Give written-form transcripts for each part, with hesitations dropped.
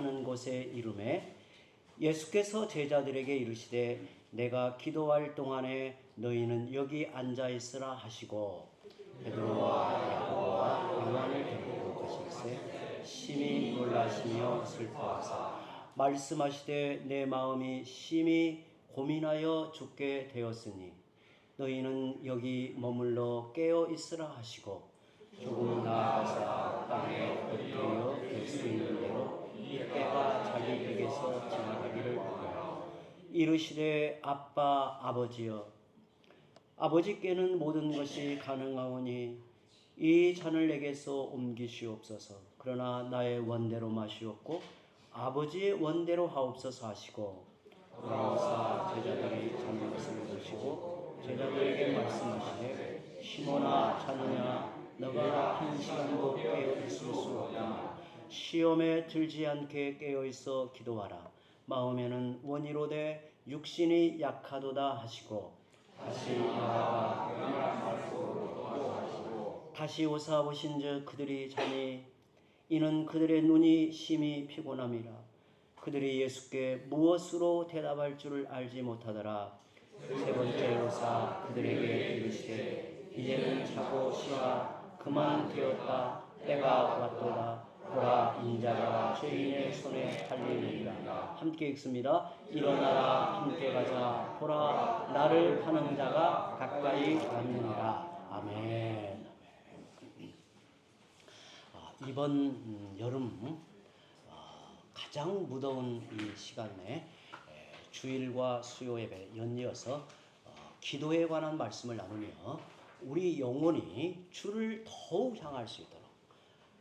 하는 곳에 이르매 예수께서 제자들에게 이르시되 내가 기도할 동안에 너희는 여기 앉아 있으라 하시고 베드로와 야고보와 요한을 데리고 가실새 심히 놀라시며 슬퍼하사 말씀하시되 내 마음이 심히 고민하여 죽게 되었으니 너희는 여기 머물러 깨어 있으라 하시고 조금 나아가사 땅에 엎드려 될 수 있는 대로 이 때가 자기에게서 지나가기를 구하여 이르시되 아빠 아버지여 아버지께는 모든 것이 가능하오니 이 잔을 내게서 옮기시옵소서. 그러나 나의 원대로 마시옵고 아버지의 원대로 하옵소서 하시고 돌아오사 제자들이 잠든 것을 보시고 제자들에게 말씀하시되 시몬아 자느냐 너가 한 시간도 깨어 있을 수 없다. 시험에 들지 않게 깨어 있어 기도하라. 마음에는 원이로되 육신이 약하도다 하시고 다시 나아가 다시 오사 보신즉 그들이 자니 이는 그들의 눈이 심히 피곤함이라. 그들이 예수께 무엇으로 대답할 줄을 알지 못하더라. 세 번째 오사 그들에게 이르시되 이제는 자고 쉬라. 그만 되었다. 때가 왔도다. 보라 인자가 죄인의 손에 팔리느니라. 함께 읽습니다. 일어나라 함께 가자. 보라 나를 파는 자가 가까이 왔느니라. 아멘. 이번 여름 가장 무더운 이 시간에 주일과 수요 예배 연이어서 기도에 관한 말씀을 나누며 우리 영혼이 주를 더욱 향할 수 있도록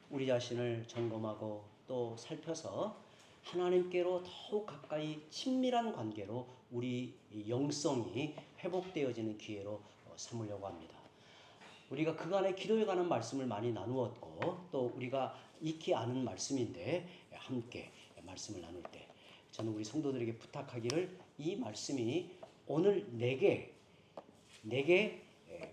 우리 자신을 점검하고 또 살펴서 하나님께로 더욱 가까이 친밀한 관계로 우리 영성이 회복되어지는 기회로 삼으려고 합니다. 우리가 그간의 기도에 관한 말씀을 많이 나누었고 또 우리가 익히 아는 말씀인데 함께 말씀을 나눌 때 저는 우리 성도들에게 부탁하기를 이 말씀이 오늘 내게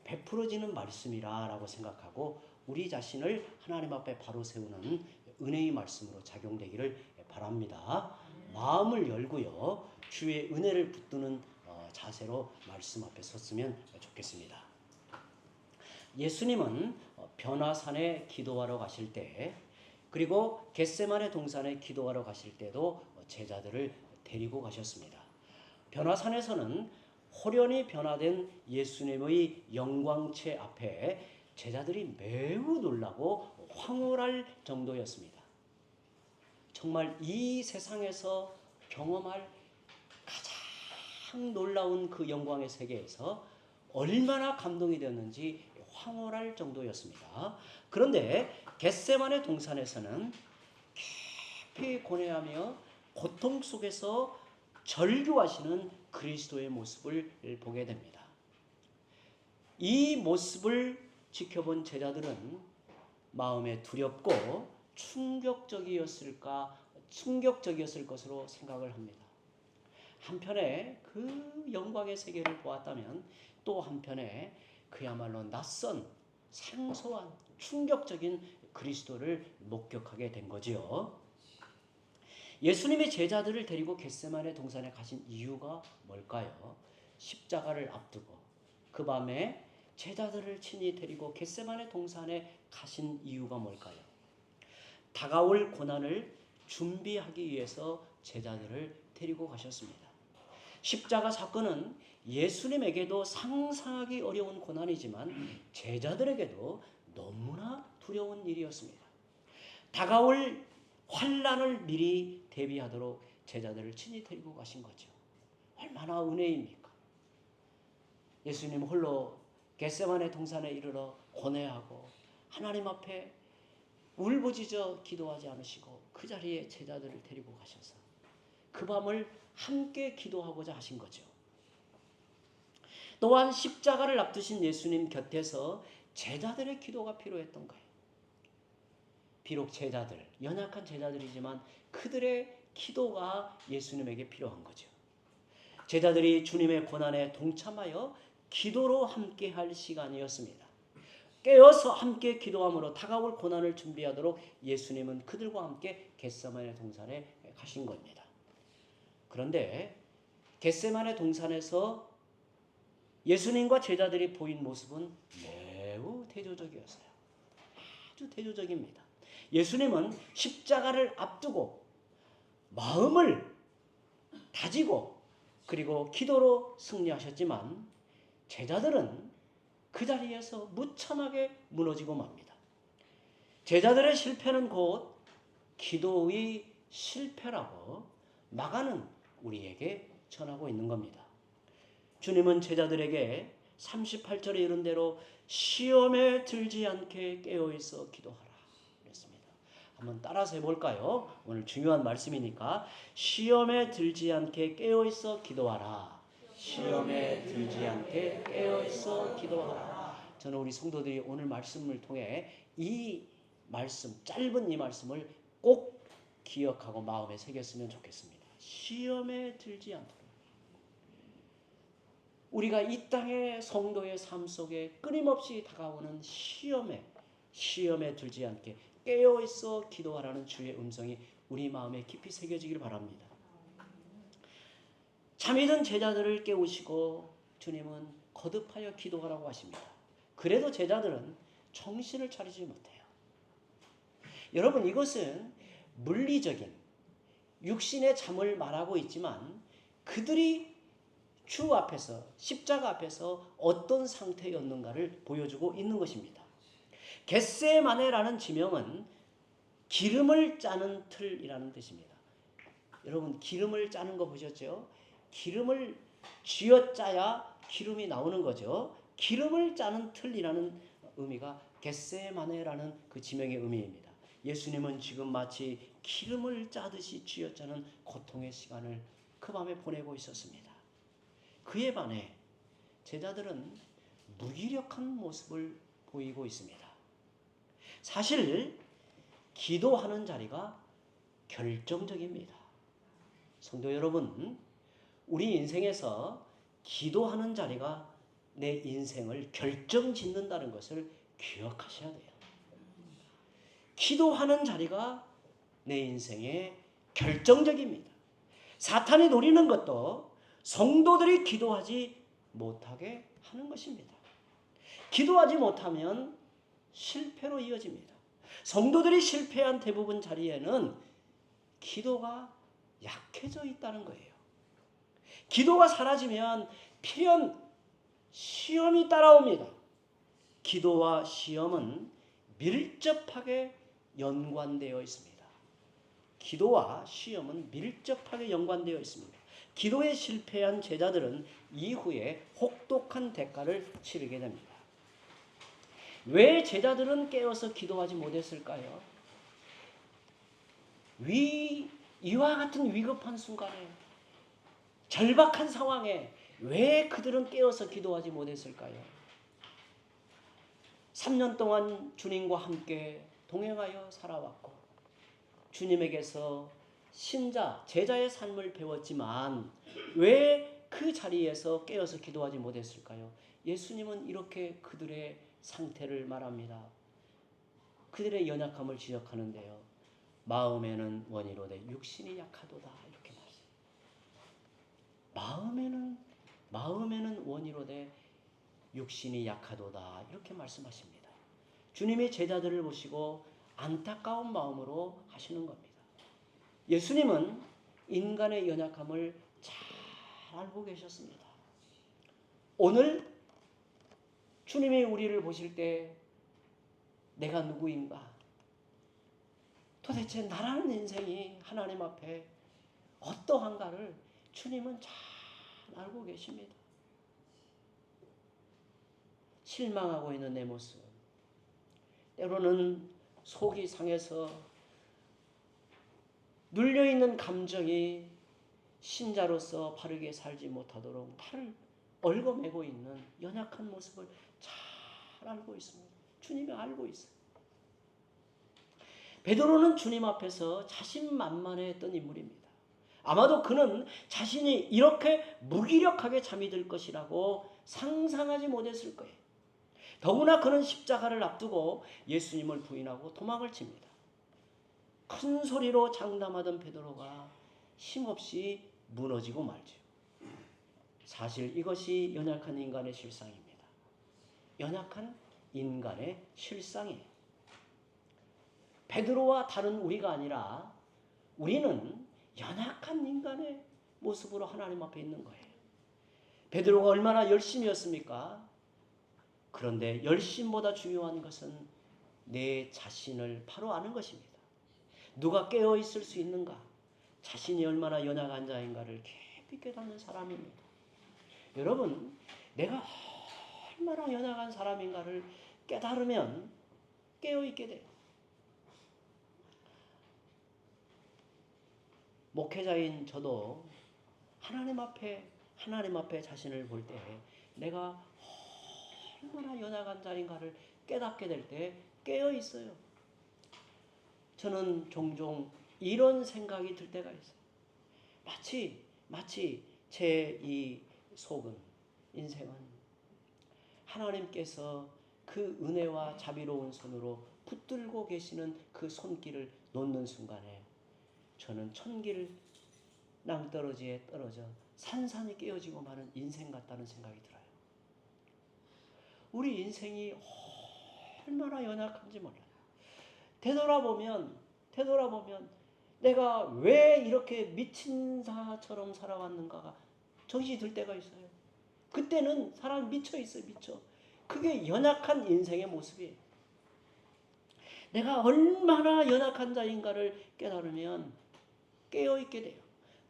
베풀어지는 말씀이라고 생각하고 우리 자신을 하나님 앞에 바로 세우는 은혜의 말씀으로 작용되기를 바랍니다. 마음을 열고요. 주의 은혜를 붙드는 자세로 말씀 앞에 섰으면 좋겠습니다. 예수님은 변화산에 기도하러 가실 때 그리고 겟세마네 동산에 기도하러 가실 때도 제자들을 데리고 가셨습니다. 변화산에서는 호련히 변화된 예수님의 영광체 앞에 제자들이 매우 놀라고 황홀할 정도였습니다. 정말 이 세상에서 경험할 가장 놀라운 그 영광의 세계에서 얼마나 감동이 되었는지 황홀할 정도였습니다. 그런데 겟세마네 동산에서는 깊이 고뇌하며 고통 속에서 절규하시는 그리스도의 모습을 보게 됩니다. 이 모습을 지켜본 제자들은 마음에 두렵고 충격적이었을 것으로 생각을 합니다. 한편에 그 영광의 세계를 보았다면 또 한편에 그야말로 낯선 생소한 충격적인 그리스도를 목격하게 된 거지요. 예수님이 제자들을 데리고 겟세마네 동산에 가신 이유가 뭘까요? 십자가를 앞두고 그 밤에 제자들을 친히 데리고 겟세마네 동산에 가신 이유가 뭘까요? 다가올 고난을 준비하기 위해서 제자들을 데리고 가셨습니다. 십자가 사건은 예수님에게도 상상하기 어려운 고난이지만 제자들에게도 너무나 두려운 일이었습니다. 다가올 환난을 미리 대비하도록 제자들을 친히 데리고 가신 거죠. 얼마나 은혜입니까? 예수님 홀로 겟세마네 동산에 이르러 고뇌하고 하나님 앞에 울부짖어 기도하지 않으시고 그 자리에 제자들을 데리고 가셔서 그 밤을 함께 기도하고자 하신 거죠. 또한 십자가를 앞두신 예수님 곁에서 제자들의 기도가 필요했던 거예요. 비록 제자들, 연약한 제자들이지만 그들의 기도가 예수님에게 필요한 거죠. 제자들이 주님의 고난에 동참하여 기도로 함께할 시간이었습니다. 깨어서 함께 기도함으로 다가올 고난을 준비하도록 예수님은 그들과 함께 겟세마네 동산에 가신 겁니다. 그런데 겟세마네 동산에서 예수님과 제자들이 보인 모습은 매우 대조적이었어요. 아주 대조적입니다. 예수님은 십자가를 앞두고 마음을 다지고 그리고 기도로 승리하셨지만 제자들은 그 자리에서 무참하게 무너지고 맙니다. 제자들의 실패는 곧 기도의 실패라고 마가는 우리에게 전하고 있는 겁니다. 주님은 제자들에게 38절에 이른 대로 시험에 들지 않게 깨어있어 기도하라 그랬습니다. 한번 따라서 해볼까요? 오늘 중요한 말씀이니까 시험에 들지 않게 깨어있어 기도하라. 시험에 들지 않게 깨어있어 기도하라. 저는 우리 성도들이 오늘 말씀을 통해 이 말씀, 짧은 이 말씀을 꼭 기억하고 마음에 새겼으면 좋겠습니다. 시험에 들지 않도록. 우리가 이 땅의 성도의 삶 속에 끊임없이 다가오는 시험에 들지 않게 깨어있어 기도하라는 주의 음성이 우리 마음에 깊이 새겨지길 바랍니다. 잠이 든 제자들을 깨우시고 주님은 거듭하여 기도하라고 하십니다. 그래도 제자들은 정신을 차리지 못해요. 여러분, 이것은 물리적인 육신의 잠을 말하고 있지만 그들이 주 앞에서 십자가 앞에서 어떤 상태였는가를 보여주고 있는 것입니다. 겟세마네라는 지명은 기름을 짜는 틀이라는 뜻입니다. 여러분, 기름을 짜는 거 보셨죠? 기름을 쥐어짜야 기름이 나오는 거죠. 기름을 짜는 틀이라는 의미가 겟세마네라는 그 지명의 의미입니다. 예수님은 지금 마치 기름을 짜듯이 쥐어짜는 고통의 시간을 그 밤에 보내고 있었습니다. 그에 반해 제자들은 무기력한 모습을 보이고 있습니다. 사실 기도하는 자리가 결정적입니다. 성도 여러분, 우리 인생에서 기도하는 자리가 내 인생을 결정짓는다는 것을 기억하셔야 돼요. 기도하는 자리가 내 인생의 결정적입니다. 사탄이 노리는 것도 성도들이 기도하지 못하게 하는 것입니다. 기도하지 못하면 실패로 이어집니다. 성도들이 실패한 대부분 자리에는 기도가 약해져 있다는 거예요. 기도가 사라지면 필연 시험이 따라옵니다. 기도와 시험은 밀접하게 연관되어 있습니다. 기도와 시험은 밀접하게 연관되어 있습니다. 기도에 실패한 제자들은 이후에 혹독한 대가를 치르게 됩니다. 왜 제자들은 깨어서 기도하지 못했을까요? 이와 같은 위급한 순간에, 절박한 상황에 왜 그들은 깨어서 기도하지 못했을까요? 3년 동안 주님과 함께 동행하여 살아왔고 주님에게서 신자, 제자의 삶을 배웠지만 왜 그 자리에서 깨어서 기도하지 못했을까요? 예수님은 이렇게 그들의 상태를 말합니다. 그들의 연약함을 지적하는데요. 마음에는 원이로되 육신이 약하도다 이렇게 말씀합니다. 마음에는 원이로되 육신이 약하도다 이렇게 말씀하십니다. 주님이 제자들을 보시고 안타까운 마음으로 하시는 겁니다. 예수님은 인간의 연약함을 잘 알고 계셨습니다. 오늘 주님이 우리를 보실 때 내가 누구인가? 도대체 나라는 인생이 하나님 앞에 어떠한가를 주님은 잘 알고 계십니다. 실망하고 있는 내 모습, 때로는 속이 상해서 눌려있는 감정이 신자로서 바르게 살지 못하도록 나를 얽어매고 있는 연약한 모습을 잘 알고 있습니다. 주님이 알고 있어요. 베드로는 주님 앞에서 자신만만했던 인물입니다. 아마도 그는 자신이 이렇게 무기력하게 잠이 들 것이라고 상상하지 못했을 거예요. 더구나 그는 십자가를 앞두고 예수님을 부인하고 도망을 칩니다. 큰 소리로 장담하던 베드로가 힘없이 무너지고 말죠. 사실 이것이 연약한 인간의 실상입니다. 연약한 인간의 실상이에요. 베드로와 다른 우리가 아니라 우리는 연약한 인간의 모습으로 하나님 앞에 있는 거예요. 베드로가 얼마나 열심이었습니까? 그런데 열심보다 중요한 것은 내 자신을 바로 아는 것입니다. 누가 깨어 있을 수 있는가? 자신이 얼마나 연약한 자인가를 깊이 깨닫는 사람입니다. 여러분, 내가 얼마나 연약한 사람인가를 깨달으면 깨어 있게 돼요. 목회자인 저도 하나님 앞에 자신을 볼 때 내가 얼마나 연약한 자인가를 깨닫게 될 때 깨어 있어요. 저는 종종 이런 생각이 들 때가 있어요. 마치 제 이 속은, 인생은 하나님께서 그 은혜와 자비로운 손으로 붙들고 계시는 그 손길을 놓는 순간에 저는 천길 낭떠러지에 떨어져 산산이 깨어지고 마는 인생 같다는 생각이 들어요. 우리 인생이 얼마나 연약한지 몰라요. 되돌아보면 내가 왜 이렇게 미친 자처럼 살아왔는가가 정신이 들 때가 있어요. 그때는 사람이 미쳐 있어요. 그게 연약한 인생의 모습이에요. 내가 얼마나 연약한 자인가를 깨달으면 깨어있게 돼요.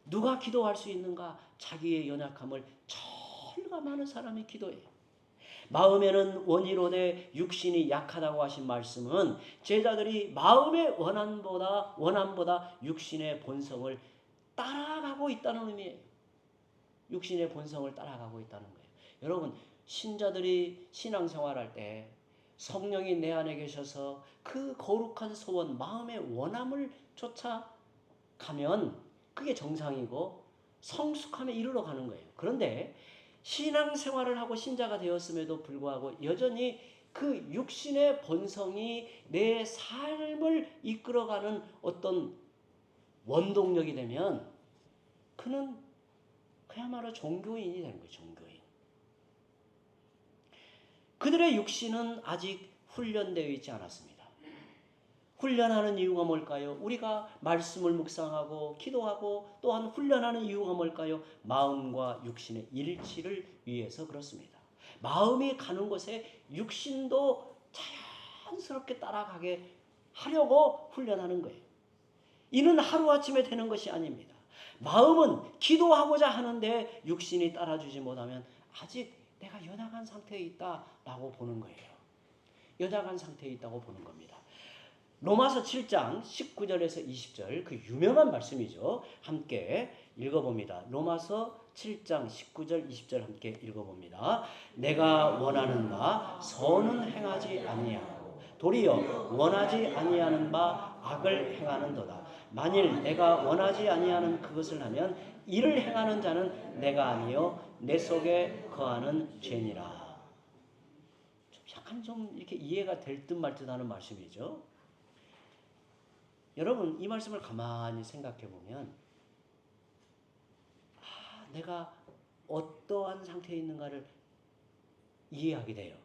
누가 기도할 수 있는가? 자기의 연약함을 철감하는 사람이 기도해요. 마음에는 원이로되 육신이 약하다고 하신 말씀은 제자들이 마음의 원함보다 육신의 본성을 따라가고 있다는 의미예요. 육신의 본성을 따라가고 있다는 거예요. 여러분, 신자들이 신앙생활할 때 성령이 내 안에 계셔서 그 거룩한 소원, 마음의 원함을 쫓아가면 그게 정상이고 성숙함에 이르러 가는 거예요. 그런데 신앙생활을 하고 신자가 되었음에도 불구하고 여전히 그 육신의 본성이 내 삶을 이끌어가는 어떤 원동력이 되면 그는 그야말로 종교인이 되는 거예요. 종교인. 그들의 육신은 아직 훈련되어 있지 않았습니다. 훈련하는 이유가 뭘까요? 우리가 말씀을 묵상하고 기도하고 또한 훈련하는 이유가 뭘까요? 마음과 육신의 일치를 위해서 그렇습니다. 마음이 가는 곳에 육신도 자연스럽게 따라가게 하려고 훈련하는 거예요. 이는 하루아침에 되는 것이 아닙니다. 마음은 기도하고자 하는데 육신이 따라주지 못하면 아직 내가 연약한 상태에 있다라고 보는 거예요. 연약한 상태에 있다고 보는 겁니다. 로마서 7장 19절에서 20절, 그 유명한 말씀이죠. 함께 읽어봅니다. 로마서 7장 19절 20절 함께 읽어봅니다. 내가 원하는 바 선은 행하지 아니하고 도리어 원하지 아니하는 바 악을 행하는도다. 만일 내가 원하지 아니하는 그것을 하면 이를 행하는 자는 내가 아니요 내 속에 거하는 죄니라. 약간 좀 이렇게 이해가 될 듯 말 듯 하는 말씀이죠. 여러분, 이 말씀을 가만히 생각해 보면 내가 어떠한 상태에 있는가를 이해하게 돼요.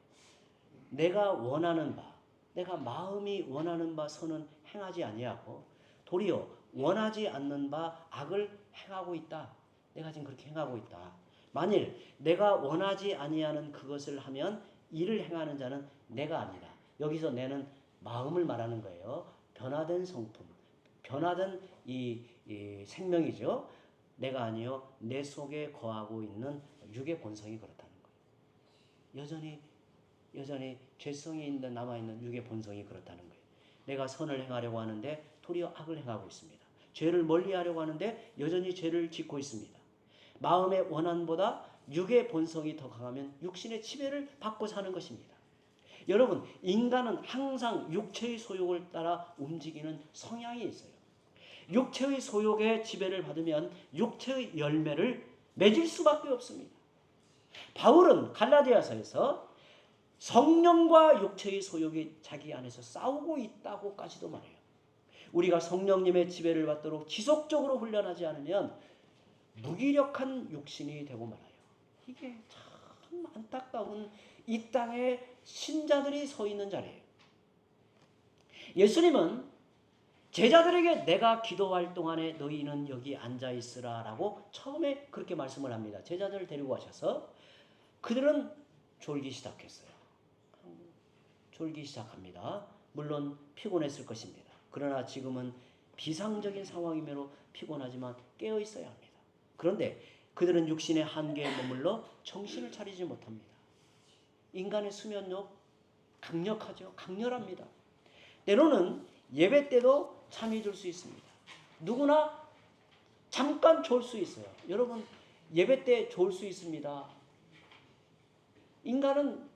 내가 원하는 바, 내가 마음이 원하는 바 선은 행하지 아니하고 도리어 원하지 않는 바 악을 행하고 있다. 내가 지금 그렇게 행하고 있다. 만일 내가 원하지 아니하는 그것을 하면 이를 행하는 자는 내가 아니다. 여기서 내는 마음을 말하는 거예요. 변화된 성품, 변화된 이 생명이죠. 내가 아니요 내 속에 거하고 있는 육의 본성이 그렇다는 거예요. 여전히 죄성이 있는 남아있는 육의 본성이 그렇다는 거예요. 내가 선을 행하려고 하는데 도리어 악을 행하고 있습니다. 죄를 멀리하려고 하는데 여전히 죄를 짓고 있습니다. 마음의 원한보다 육의 본성이 더 강하면 육신의 지배를 받고 사는 것입니다. 여러분, 인간은 항상 육체의 소욕을 따라 움직이는 성향이 있어요. 육체의 소욕의 지배를 받으면 육체의 열매를 맺을 수밖에 없습니다. 바울은 갈라디아서에서 성령과 육체의 소욕이 자기 안에서 싸우고 있다고까지도 말해요. 우리가 성령님의 지배를 받도록 지속적으로 훈련하지 않으면 무기력한 육신이 되고 말아요. 이게 참 안타까운 이 땅에 신자들이 서 있는 자리예요. 예수님은 제자들에게 내가 기도할 동안에 너희는 여기 앉아있으라 라고 처음에 그렇게 말씀을 합니다. 제자들을 데리고 가셔서 그들은 졸기 시작했어요. 졸기 시작합니다. 물론 피곤했을 것입니다. 그러나 지금은 비상적인 상황이므로 피곤하지만 깨어 있어야 합니다. 그런데 그들은 육신의 한계에 머물러 정신을 차리지 못합니다. 인간의 수면욕 강력하죠. 강렬합니다. 때로는 예배 때도 잠이 들 수 있습니다. 누구나 잠깐 졸 수 있어요. 여러분 예배 때 졸 수 있습니다. 인간은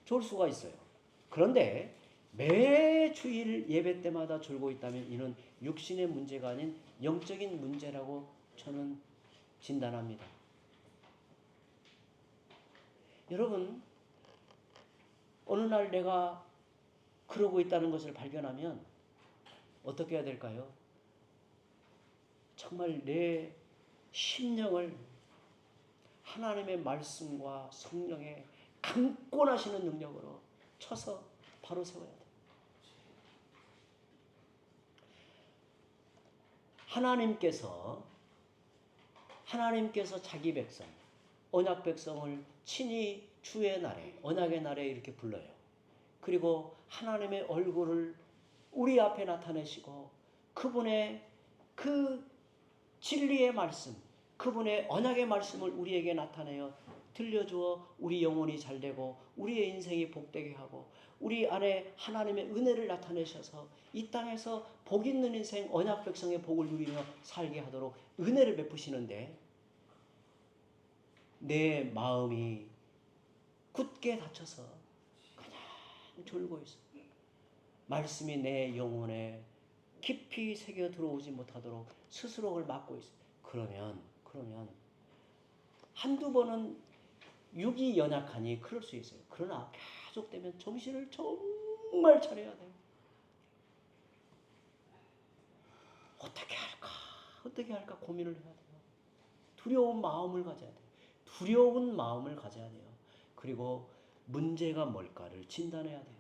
졸 수가 있어요. 그런데 매 주일 예배 때마다 졸고 있다면 이는 육신의 문제가 아닌 영적인 문제라고 저는 진단합니다. 여러분 어느 날 내가 그러고 있다는 것을 발견하면 어떻게 해야 될까요? 정말 내 심령을 하나님의 말씀과 성령의 강권하시는 능력으로 쳐서 바로 세워야 돼요. 하나님께서 자기 백성, 언약 백성을 친히 주의 날에, 언약의 날에 이렇게 불러요. 그리고 하나님의 얼굴을 우리 앞에 나타내시고 그분의 그 진리의 말씀, 그분의 언약의 말씀을 우리에게 나타내어 들려주어 우리 영혼이 잘되고 우리의 인생이 복되게 하고 우리 안에 하나님의 은혜를 나타내셔서 이 땅에서 복 있는 인생, 언약 백성의 복을 누리며 살게 하도록 은혜를 베푸시는데 내 마음이 굳게 닫혀서 그냥 졸고 있어. 말씀이 내 영혼에 깊이 새겨 들어오지 못하도록 스스로를 막고 있어. 그러면 한두 번은 육이 연약하니 그럴 수 있어요. 그러나 계속되면 정신을 정말 차려야 돼요. 어떻게 할까 고민을 해야 돼요. 두려운 마음을 가져야 돼요. 두려운 마음을 가져야 돼요. 그리고 문제가 뭘까를 진단해야 돼요.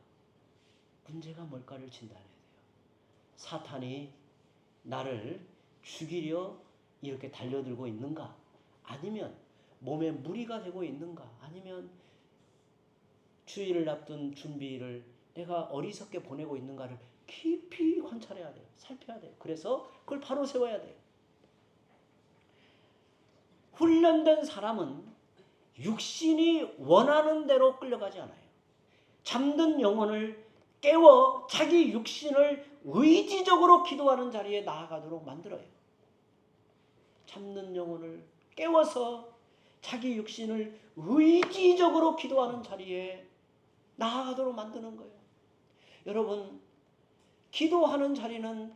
문제가 뭘까를 진단해야 돼요. 사탄이 나를 죽이려 이렇게 달려들고 있는가? 아니면 몸에 무리가 되고 있는가? 아니면 주일을 앞둔 준비를 내가 어리석게 보내고 있는가를 깊이 관찰해야 돼요. 살펴야 돼요. 그래서 그걸 바로 세워야 돼요. 훈련된 사람은 육신이 원하는 대로 끌려가지 않아요. 잠든 영혼을 깨워 자기 육신을 의지적으로 기도하는 자리에 나아가도록 만들어요. 잠든 영혼을 깨워서 자기 육신을 의지적으로 기도하는 자리에 나아가도록 만드는 거예요. 여러분, 기도하는 자리는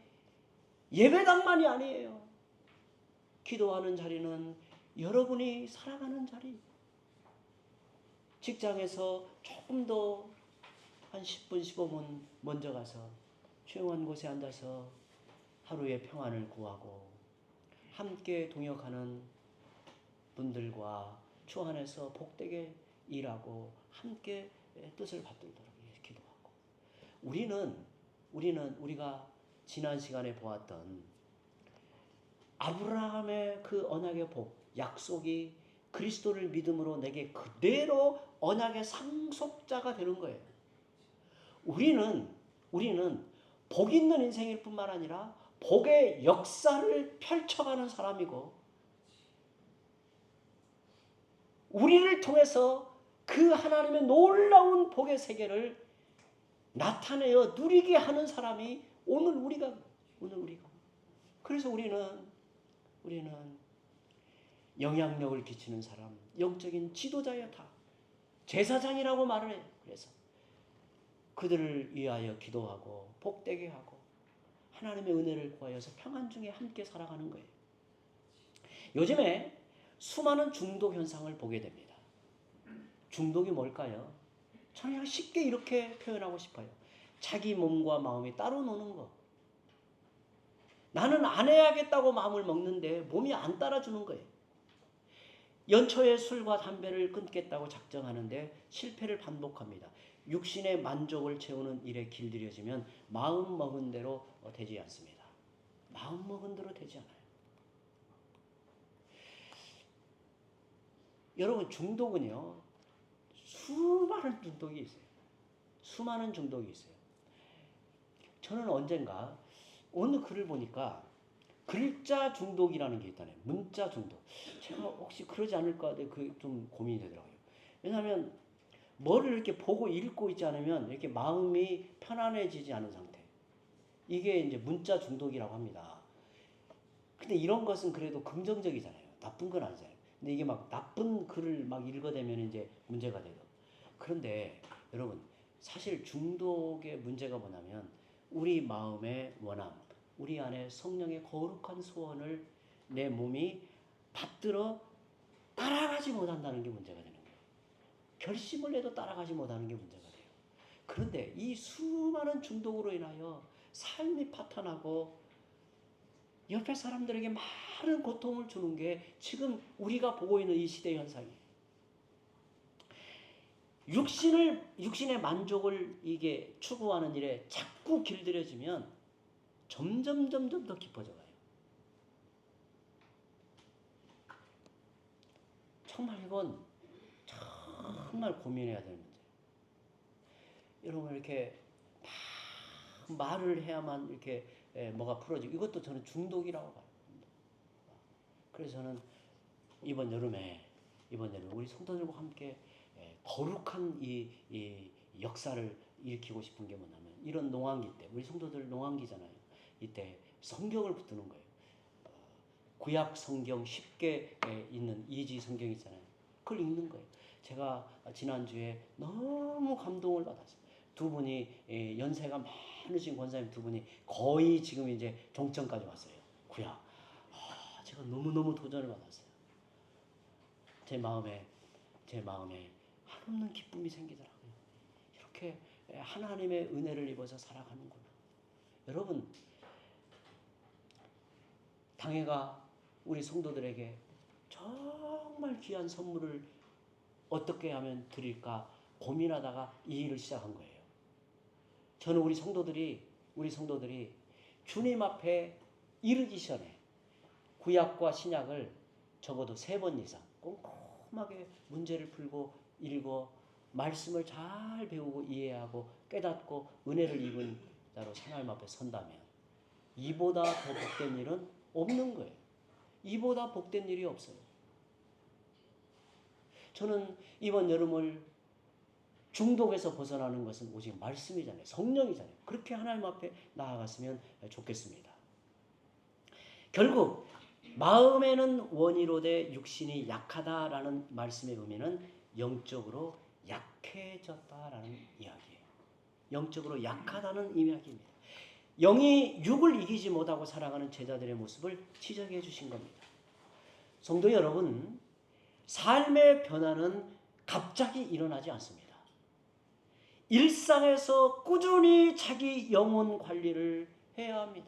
예배당만이 아니에요. 기도하는 자리는 여러분이 살아가는 자리. 직장에서 조금 더 한 10분, 15분 먼저 가서 조용한 곳에 앉아서 하루의 평안을 구하고 함께 동역하는 분들과 주 안에서 복되게 일하고 함께 뜻을 받들도록 기도하고 우리가 지난 시간에 보았던 아브라함의 그 언약의 복, 약속이 그리스도를 믿음으로 내게 그대로 언약의 상속자가 되는 거예요. 우리는 복 있는 인생일 뿐만 아니라 복의 역사를 펼쳐가는 사람이고 우리를 통해서 그 하나님의 놀라운 복의 세계를 나타내어 누리게 하는 사람이 오늘 우리가 그래서 우리는 영향력을 끼치는 사람, 영적인 지도자야 다 제사장이라고 말을 해요. 그래서 그들을 위하여 기도하고 복되게 하고 하나님의 은혜를 구하여서 평안 중에 함께 살아가는 거예요. 요즘에 수많은 중독 현상을 보게 됩니다. 중독이 뭘까요? 저는 그냥 쉽게 이렇게 표현하고 싶어요. 자기 몸과 마음이 따로 노는 거. 나는 안 해야겠다고 마음을 먹는데 몸이 안 따라주는 거예요. 연초에 술과 담배를 끊겠다고 작정하는데 실패를 반복합니다. 육신의 만족을 채우는 일에 길들여지면 마음 먹은 대로 되지 않습니다. 마음 먹은 대로 되지 않아요. 여러분, 중독은요, 수많은 중독이 있어요. 수많은 중독이 있어요. 저는 언젠가 어느 글을 보니까 글자 중독이라는 게 있다네요. 문자 중독. 제가 혹시 그러지 않을까 그 좀 고민이 되더라고요. 왜냐하면 뭐를 이렇게 보고 읽고 있지 않으면 이렇게 마음이 편안해지지 않은 상태. 이게 이제 문자 중독이라고 합니다. 근데 이런 것은 그래도 긍정적이잖아요. 나쁜 건 아니잖아요. 근데 이게 막 나쁜 글을 막 읽어대면 이제 문제가 되고. 그런데 여러분, 사실 중독의 문제가 뭐냐면 우리 마음의 원함, 우리 안에 성령의 거룩한 소원을 내 몸이 받들어 따라가지 못한다는 게 문제가 되는 거예요. 결심을 해도 따라가지 못하는 게 문제가 돼요. 그런데 이 수많은 중독으로 인하여 삶이 파탄하고 옆에 사람들에게 많은 고통을 주는 게 지금 우리가 보고 있는 이 시대 현상이에요. 육신의 만족을 이게 추구하는 일에 자꾸 길들여지면 점점 더 깊어져 가요. 정말 이건 정말 고민해야 되는 문제예요. 여러분, 이렇게 막 말을 해야만 이렇게 뭐가 풀어지고, 이것도 저는 중독이라고 봐요. 그래서 저는 이번 여름에 우리 성도들과 함께 거룩한 이 역사를 일으키고 싶은 게 뭐냐면, 이런 농한기 때, 우리 성도들 농한기잖아요. 이때 성경을 붙드는 거예요. 구약 성경 쉽게 있는 이지 성경 있잖아요. 그걸 읽는 거예요. 제가 지난주에 너무 감동을 받았어요. 두 분이 연세가 많으신 권사님 두 분이 거의 지금 이제 종점까지 왔어요. 구약. 제가 너무너무 도전을 받았어요. 제 마음에 한없는 기쁨이 생기더라고요. 이렇게 하나님의 은혜를 입어서 살아가는구나. 여러분, 당회가 우리 성도들에게 정말 귀한 선물을 어떻게 하면 드릴까 고민하다가 이 일을 시작한 거예요. 저는 우리 성도들이 주님 앞에 이르기 전에 구약과 신약을 적어도 3번 이상 꼼꼼하게 문제를 풀고 읽어 말씀을 잘 배우고 이해하고 깨닫고 은혜를 입은 자로 하나님 앞에 선다면 이보다 더 복된 일은 없는 거예요. 이보다 복된 일이 없어요. 저는 이번 여름을 중독에서 벗어나는 것은 오직 말씀이잖아요. 성령이잖아요. 그렇게 하나님 앞에 나아갔으면 좋겠습니다. 결국 마음에는 원이로되 육신이 약하다라는 말씀의 의미는 영적으로 약해졌다라는 이야기예요. 영적으로 약하다는 이야기입니다. 영이 육을 이기지 못하고 살아가는 제자들의 모습을 지적해 주신 겁니다. 성도 여러분, 삶의 변화는 갑자기 일어나지 않습니다. 일상에서 꾸준히 자기 영혼 관리를 해야 합니다.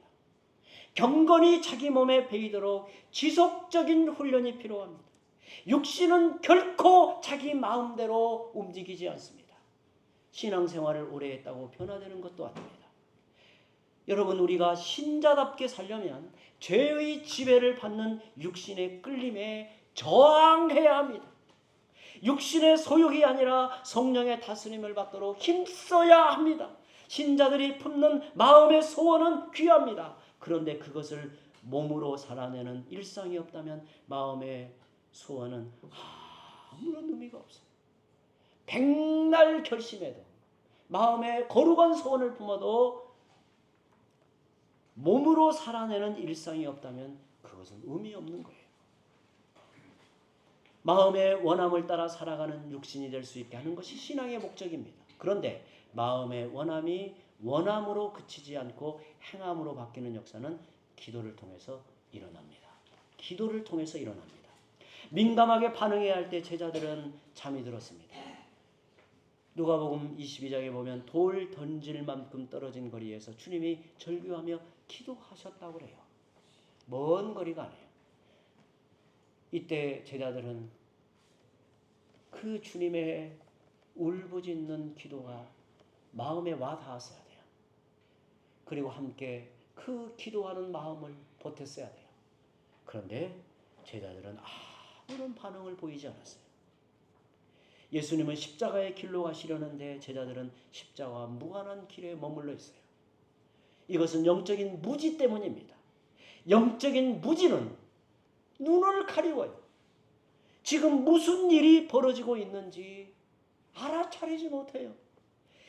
경건히 자기 몸에 배이도록 지속적인 훈련이 필요합니다. 육신은 결코 자기 마음대로 움직이지 않습니다. 신앙생활을 오래 했다고 변화되는 것도 아닙니다. 여러분, 우리가 신자답게 살려면 죄의 지배를 받는 육신의 끌림에 저항해야 합니다. 육신의 소욕이 아니라 성령의 다스림을 받도록 힘써야 합니다. 신자들이 품는 마음의 소원은 귀합니다. 그런데 그것을 몸으로 살아내는 일상이 없다면 마음의 소원은 아무런 의미가 없어요. 백날 결심해도 마음의 거룩한 소원을 품어도 몸으로 살아내는 일상이 없다면 그것은 의미 없는 거예요. 마음의 원함을 따라 살아가는 육신이 될 수 있게 하는 것이 신앙의 목적입니다. 그런데 마음의 원함이 원함으로 그치지 않고 행함으로 바뀌는 역사는 기도를 통해서 일어납니다. 기도를 통해서 일어납니다. 민감하게 반응해야 할 때 제자들은 잠이 들었습니다. 누가복음 22장에 보면 돌 던질 만큼 떨어진 거리에서 주님이 절규하며 기도하셨다고 그래요. 먼 거리가 아니에요. 이때 제자들은 그 주님의 울부짖는 기도가 마음에 와 닿았어야 돼요. 그리고 함께 그 기도하는 마음을 보탰어야 돼요. 그런데 제자들은 아무런 반응을 보이지 않았어요. 예수님은 십자가의 길로 가시려는데 제자들은 십자가와 무관한 길에 머물러 있어요. 이것은 영적인 무지 때문입니다. 영적인 무지는 눈을 가리워요. 지금 무슨 일이 벌어지고 있는지 알아차리지 못해요.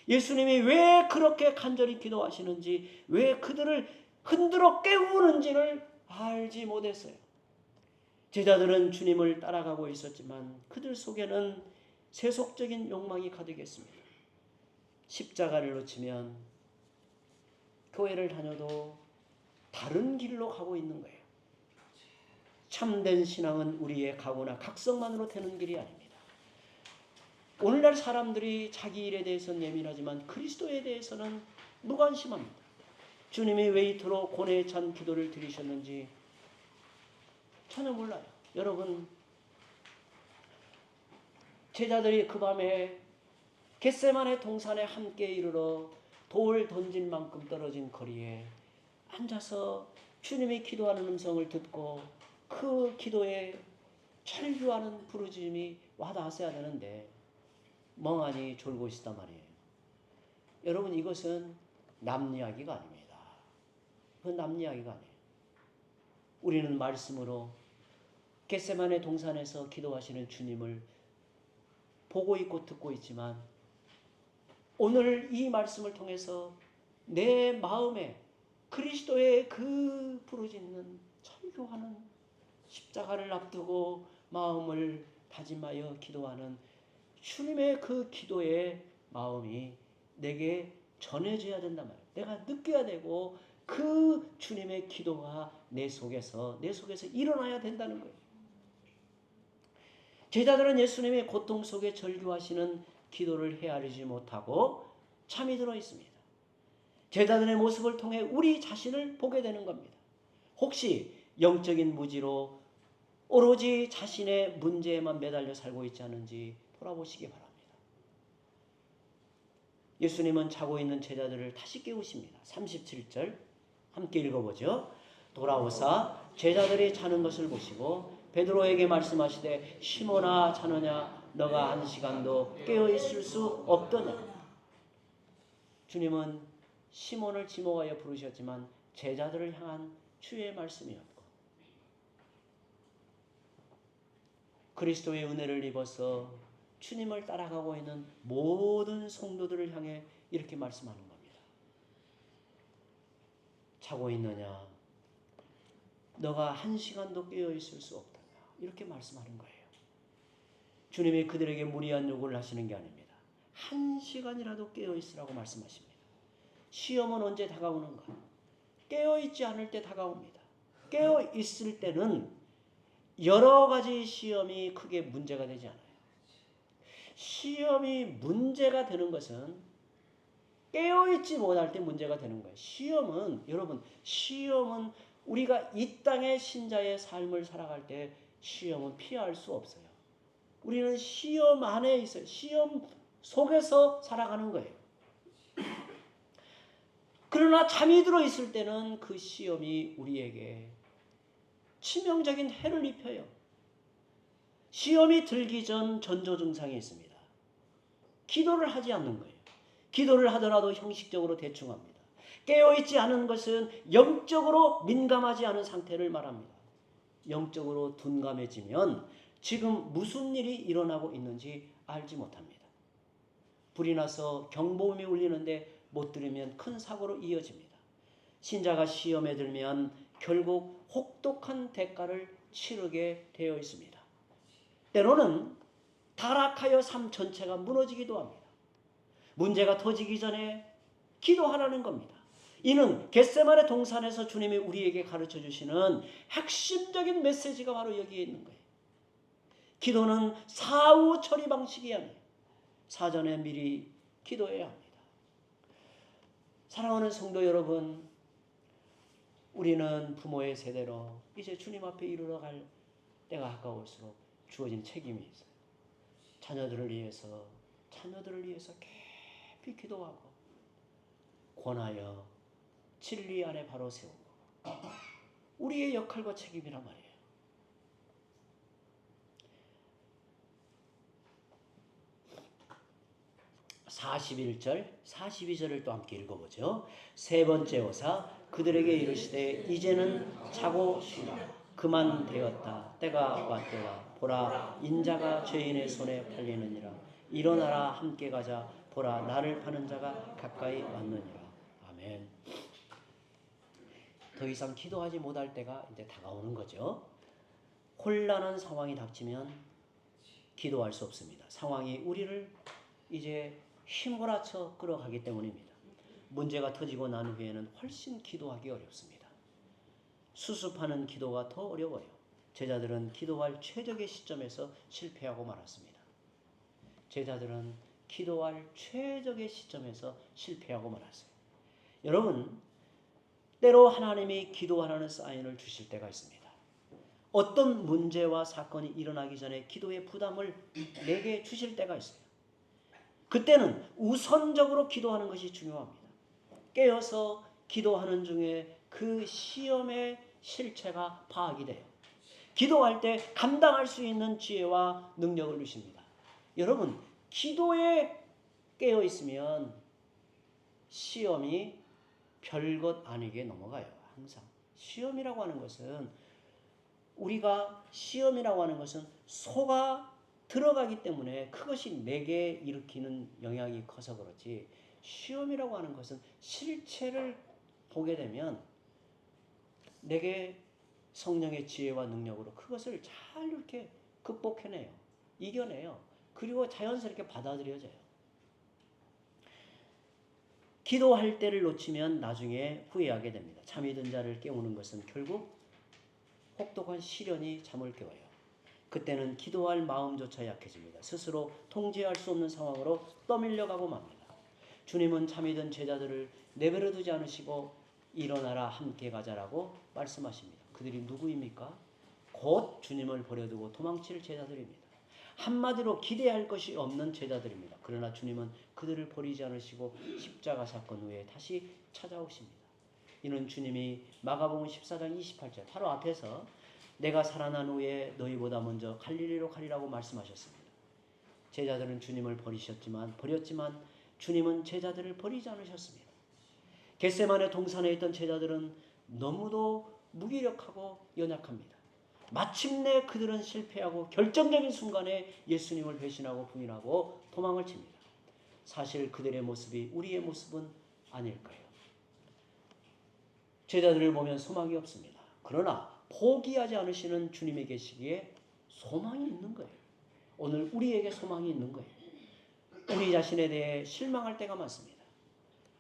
예수님이 왜 그렇게 간절히 기도하시는지, 왜 그들을 흔들어 깨우는지를 알지 못했어요. 제자들은 주님을 따라가고 있었지만 그들 속에는 세속적인 욕망이 가득했습니다. 십자가를 놓치면 교회를 다녀도 다른 길로 가고 있는 거예요. 참된 신앙은 우리의 각오나 각성만으로 되는 길이 아닙니다. 오늘날 사람들이 자기 일에 대해서는 예민하지만 그리스도에 대해서는 무관심합니다. 주님이 왜 이토록 고뇌에 찬 기도를 드리셨는지 전혀 몰라요. 여러분, 제자들이 그 밤에 겟세마네 동산에 함께 이르러 돌 던질 만큼 떨어진 거리에 앉아서 주님이 기도하는 음성을 듣고 그 기도에 철교하는 부르짖음이 와닿았어야 되는데 멍하니 졸고 있었단 말이에요. 여러분, 이것은 남 이야기가 아닙니다. 그건 남 이야기가 아니에요. 우리는 말씀으로 겟세마네 동산에서 기도하시는 주님을 보고 있고 듣고 있지만 오늘 이 말씀을 통해서 내 마음에 그리스도의 그 부르짖는 철교하는 십자가를 앞두고 마음을 다짐하여 기도하는 주님의 그 기도의 마음이 내게 전해져야 된단 말이에요. 내가 느껴야 되고 그 주님의 기도가 내 속에서 일어나야 된다는 거예요. 제자들은 예수님의 고통 속에 절규하시는 기도를 헤아리지 못하고 잠이 들어 있습니다. 제자들의 모습을 통해 우리 자신을 보게 되는 겁니다. 혹시 영적인 무지로 오로지 자신의 문제에만 매달려 살고 있지 않은지 돌아보시기 바랍니다. 예수님은 자고 있는 제자들을 다시 깨우십니다. 37절 함께 읽어보죠. 돌아오사 제자들이 자는 것을 보시고 베드로에게 말씀하시되 시몬아 자느냐 너가 한 시간도 깨어있을 수 없더냐. 주님은 시몬을 지목하여 부르셨지만 제자들을 향한 주의 말씀이었고 그리스도의 은혜를 입어서 주님을 따라가고 있는 모든 성도들을 향해 이렇게 말씀하는 겁니다. 자고 있느냐? 너가 한 시간도 깨어있을 수 없다냐? 이렇게 말씀하는 거예요. 주님이 그들에게 무리한 요구를 하시는 게 아닙니다. 한 시간이라도 깨어있으라고 말씀하십니다. 시험은 언제 다가오는가? 깨어있지 않을 때 다가옵니다. 깨어있을 때는 여러 가지 시험이 크게 문제가 되지 않아요. 시험이 문제가 되는 것은 깨어있지 못할 때 문제가 되는 거예요. 시험은 우리가 이 땅의 신자의 삶을 살아갈 때 시험은 피할 수 없어요. 우리는 시험 안에 있어요. 시험 속에서 살아가는 거예요. 그러나 잠이 들어 있을 때는 그 시험이 우리에게 치명적인 해를 입혀요. 시험이 들기 전 전조 증상이 있습니다. 기도를 하지 않는 거예요. 기도를 하더라도 형식적으로 대충 합니다. 깨어있지 않은 것은 영적으로 민감하지 않은 상태를 말합니다. 영적으로 둔감해지면 지금 무슨 일이 일어나고 있는지 알지 못합니다. 불이 나서 경보음이 울리는데 못 들으면 큰 사고로 이어집니다. 신자가 시험에 들면 결국 혹독한 대가를 치르게 되어 있습니다. 때로는 타락하여 삶 전체가 무너지기도 합니다. 문제가 터지기 전에 기도하라는 겁니다. 이는 겟세마네 동산에서 주님이 우리에게 가르쳐 주시는 핵심적인 메시지가 바로 여기에 있는 거예요. 기도는 사후 처리 방식이 아니에요. 사전에 미리 기도해야 합니다. 사랑하는 성도 여러분, 우리는 부모의 세대로 이제 주님 앞에 이르러 갈 때가 가까울수록 주어진 책임이 있어요. 자녀들을 위해서 깊이 기도하고 권하여 진리 안에 바로 세우고, 우리의 역할과 책임이란 말이에요. 41절, 42절을 또 함께 읽어보죠. 세 번째 오사 그들에게 이르시되 이제는 자고 쉬라. 그만 되었다. 때가 왔도다. 보라, 인자가 죄인의 손에 팔리느니라. 일어나라, 함께 가자. 보라, 나를 파는 자가 가까이 왔느니라. 아멘. 더 이상 기도하지 못할 때가 이제 다가오는 거죠. 혼란한 상황이 닥치면 기도할 수 없습니다. 상황이 우리를 이제 휘몰아쳐 끌어가기 때문입니다. 문제가 터지고 난 후에는 훨씬 기도하기 어렵습니다. 수습하는 기도가 더 어려워요. 제자들은 기도할 최적의 시점에서 실패하고 말았습니다. 제자들은 기도할 최적의 시점에서 실패하고 말았어요. 여러분, 때로 하나님이 기도하라는 사인을 주실 때가 있습니다. 어떤 문제와 사건이 일어나기 전에 기도의 부담을 내게 주실 때가 있어요. 그때는 우선적으로 기도하는 것이 중요합니다. 깨어서 기도하는 중에 그 시험의 실체가 파악이 돼요. 기도할 때 감당할 수 있는 지혜와 능력을 주십니다. 여러분, 기도에 깨어 있으면 시험이 별것 아니게 넘어가요. 항상 시험이라고 하는 것은 속아 들어가기 때문에 그것이 내게 일으키는 영향이 커서 그렇지, 시험이라고 하는 것은 실체를 보게 되면 내게 성령의 지혜와 능력으로 그것을 잘 이렇게 극복해내요. 이겨내요. 그리고 자연스럽게 받아들여져요. 기도할 때를 놓치면 나중에 후회하게 됩니다. 잠이 든 자를 깨우는 것은 결국 혹독한 시련이 잠을 깨워요. 그때는 기도할 마음조차 약해집니다. 스스로 통제할 수 없는 상황으로 떠밀려가고 맙니다. 주님은 잠이 든 제자들을 내버려 두지 않으시고 일어나라, 함께 가자라고 말씀하십니다. 그들이 누구입니까? 곧 주님을 버려두고 도망칠 제자들입니다. 한마디로 기대할 것이 없는 제자들입니다. 그러나 주님은 그들을 버리지 않으시고 십자가 사건 후에 다시 찾아오십니다. 이는 주님이 마가복음 14장 28절 바로 앞에서 내가 살아난 후에 너희보다 먼저 갈릴리로 가리라고 말씀하셨습니다. 제자들은 주님을 버렸지만 주님은 제자들을 버리지 않으셨습니다. 겟세마네 동산에 있던 제자들은 너무도 무기력하고 연약합니다. 마침내 그들은 실패하고 결정적인 순간에 예수님을 배신하고 부인하고 도망을 칩니다. 사실 그들의 모습이 우리의 모습은 아닐까요? 제자들을 보면 소망이 없습니다. 그러나 포기하지 않으시는 주님이 계시기에 소망이 있는 거예요. 오늘 우리에게 소망이 있는 거예요. 우리 자신에 대해 실망할 때가 많습니다.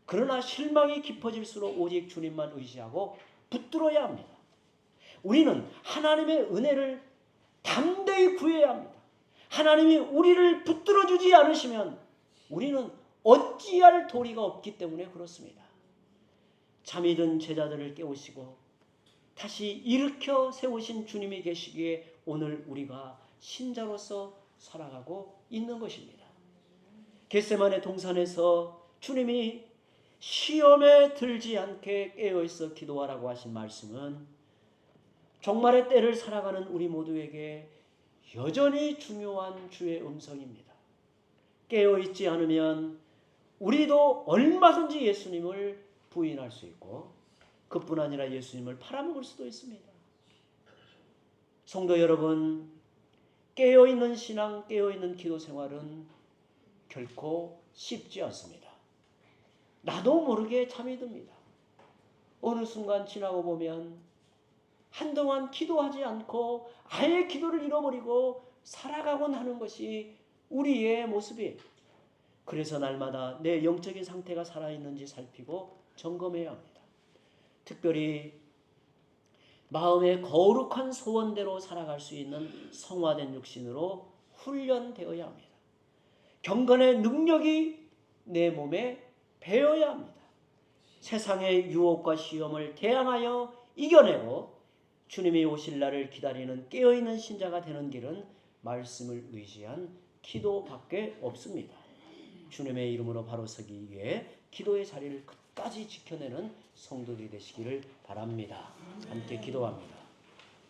그러나 실망이 깊어질수록 오직 주님만 의지하고 붙들어야 합니다. 우리는 하나님의 은혜를 담대히 구해야 합니다. 하나님이 우리를 붙들어주지 않으시면 우리는 어찌할 도리가 없기 때문에 그렇습니다. 잠이 든 제자들을 깨우시고 다시 일으켜 세우신 주님이 계시기에 오늘 우리가 신자로서 살아가고 있는 것입니다. 겟세마네 동산에서 주님이 시험에 들지 않게 깨어있어 기도하라고 하신 말씀은 종말의 때를 살아가는 우리 모두에게 여전히 중요한 주의 음성입니다. 깨어있지 않으면 우리도 얼마든지 예수님을 부인할 수 있고 그뿐 아니라 예수님을 팔아먹을 수도 있습니다. 성도 여러분, 깨어있는 신앙, 깨어있는 기도 생활은 결코 쉽지 않습니다. 나도 모르게 잠이 듭니다. 어느 순간 지나고 보면 한동안 기도하지 않고 아예 기도를 잃어버리고 살아가곤 하는 것이 우리의 모습이에요. 그래서 날마다 내 영적인 상태가 살아있는지 살피고 점검해야 합니다. 특별히 마음의 거룩한 소원대로 살아갈 수 있는 성화된 육신으로 훈련되어야 합니다. 경건의 능력이 내 몸에 배어야 합니다. 세상의 유혹과 시험을 대항하여 이겨내고 주님이 오실 날을 기다리는 깨어있는 신자가 되는 길은 말씀을 의지한 기도밖에 없습니다. 주님의 이름으로 바로 서기 위해 기도의 자리를 끝까지 지켜내는 성도들이 되시기를 바랍니다. 함께 기도합니다.